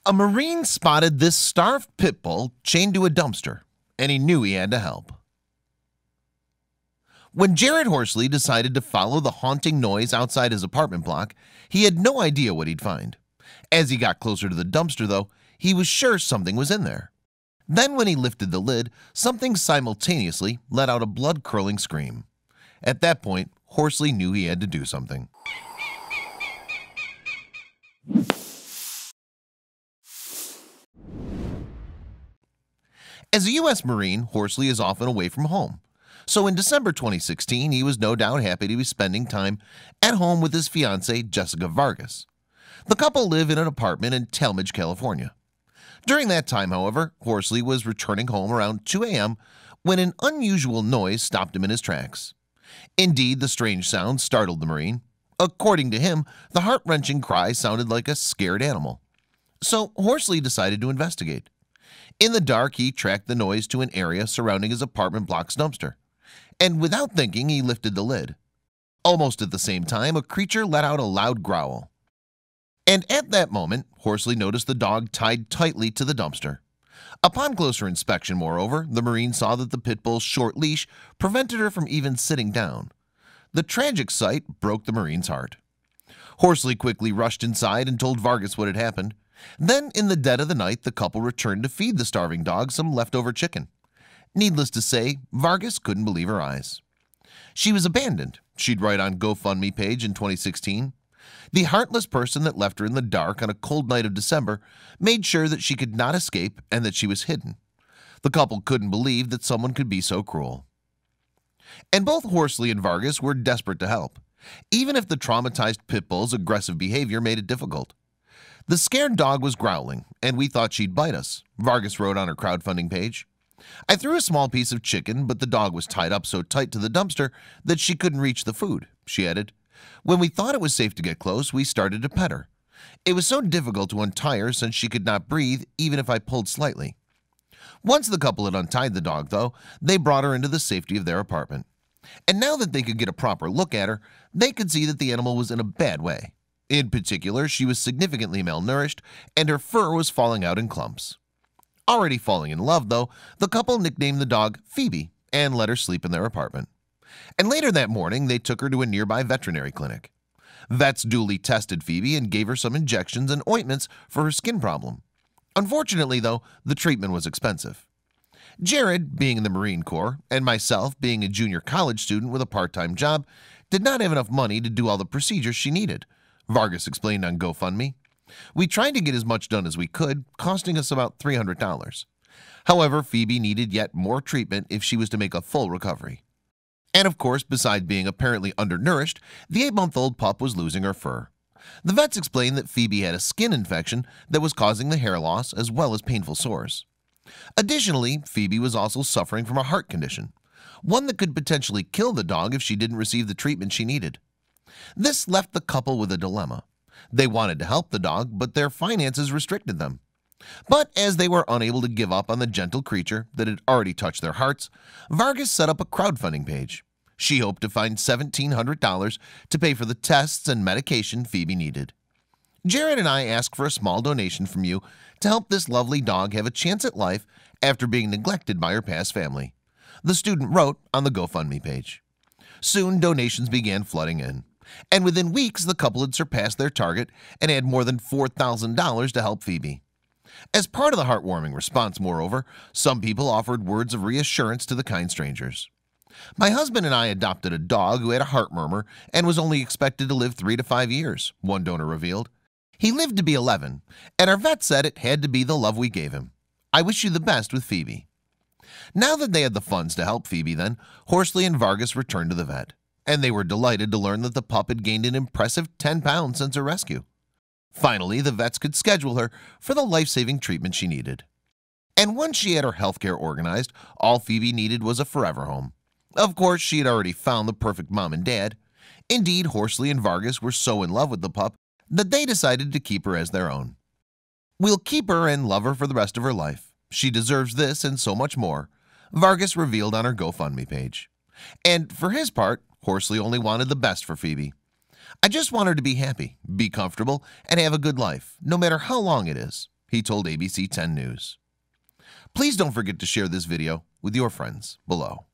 A Marine spotted this starved pit bull chained to a dumpster, and he knew he had to help. When Jaryd Horsley decided to follow the haunting noise outside his apartment block, he had no idea what he'd find. As he got closer to the dumpster, though, he was sure something was in there. Then when he lifted the lid, something simultaneously let out a blood-curdling scream. At that point, Horsley knew he had to do something. As a U.S. Marine, Horsley is often away from home. So in December 2016, he was no doubt happy to be spending time at home with his fiancée, Jessica Vargas. The couple live in an apartment in Talmadge, California. During that time, however, Horsley was returning home around 2 a.m. when an unusual noise stopped him in his tracks. Indeed, the strange sound startled the Marine. According to him, the heart-wrenching cry sounded like a scared animal. So Horsley decided to investigate. In the dark, he tracked the noise to an area surrounding his apartment block's dumpster. And without thinking, he lifted the lid. Almost at the same time, a creature let out a loud growl. And at that moment, Horsley noticed the dog tied tightly to the dumpster. Upon closer inspection, moreover, the Marine saw that the pit bull's short leash prevented her from even sitting down. The tragic sight broke the Marine's heart. Horsley quickly rushed inside and told Vargas what had happened. Then, in the dead of the night, the couple returned to feed the starving dog some leftover chicken. Needless to say, Vargas couldn't believe her eyes. She was abandoned, she'd write on GoFundMe page in 2016. The heartless person that left her in the dark on a cold night of December made sure that she could not escape and that she was hidden. The couple couldn't believe that someone could be so cruel. And both Horsley and Vargas were desperate to help, even if the traumatized pit bull's aggressive behavior made it difficult. The scared dog was growling, and we thought she'd bite us, Vargas wrote on her crowdfunding page. I threw a small piece of chicken, but the dog was tied up so tight to the dumpster that she couldn't reach the food, she added. When we thought it was safe to get close, we started to pet her. It was so difficult to untie her since she could not breathe even if I pulled slightly. Once the couple had untied the dog, though, they brought her into the safety of their apartment. And now that they could get a proper look at her, they could see that the animal was in a bad way. In particular, she was significantly malnourished, and her fur was falling out in clumps. Already falling in love, though, the couple nicknamed the dog Phoebe and let her sleep in their apartment. And later that morning, they took her to a nearby veterinary clinic. Vets duly tested Phoebe and gave her some injections and ointments for her skin problem. Unfortunately, though, the treatment was expensive. Jaryd, being in the Marine Corps, and myself, being a junior college student with a part-time job, did not have enough money to do all the procedures she needed, Vargas explained on GoFundMe. We tried to get as much done as we could, costing us about $300. However, Phoebe needed yet more treatment if she was to make a full recovery. And of course, besides being apparently undernourished, the 8-month-old pup was losing her fur. The vets explained that Phoebe had a skin infection that was causing the hair loss as well as painful sores. Additionally, Phoebe was also suffering from a heart condition, one that could potentially kill the dog if she didn't receive the treatment she needed. This left the couple with a dilemma. They wanted to help the dog, but their finances restricted them. But as they were unable to give up on the gentle creature that had already touched their hearts, Vargas set up a crowdfunding page. She hoped to find $1,700 to pay for the tests and medication Phoebe needed. Jaryd and I asked for a small donation from you to help this lovely dog have a chance at life after being neglected by her past family, the student wrote on the GoFundMe page. Soon donations began flooding in, and within weeks the couple had surpassed their target and had more than $4,000 to help Phoebe. As part of the heartwarming response, moreover, some people offered words of reassurance to the kind strangers. My husband and I adopted a dog who had a heart murmur and was only expected to live 3 to 5 years, one donor revealed. He lived to be 11, and our vet said it had to be the love we gave him. I wish you the best with Phoebe. Now that they had the funds to help Phoebe, then, Horsley and Vargas returned to the vet, and they were delighted to learn that the pup had gained an impressive 10 pounds since her rescue. Finally, the vets could schedule her for the life-saving treatment she needed. And once she had her healthcare organized, all Phoebe needed was a forever home. Of course, she had already found the perfect mom and dad. Indeed, Horsley and Vargas were so in love with the pup that they decided to keep her as their own. We'll keep her and love her for the rest of her life. She deserves this and so much more, Vargas revealed on her GoFundMe page. And for his part, Horsley only wanted the best for Phoebe. I just want her to be happy, be comfortable, and have a good life, no matter how long it is. he told ABC 10 News. Please don't forget to share this video with your friends below.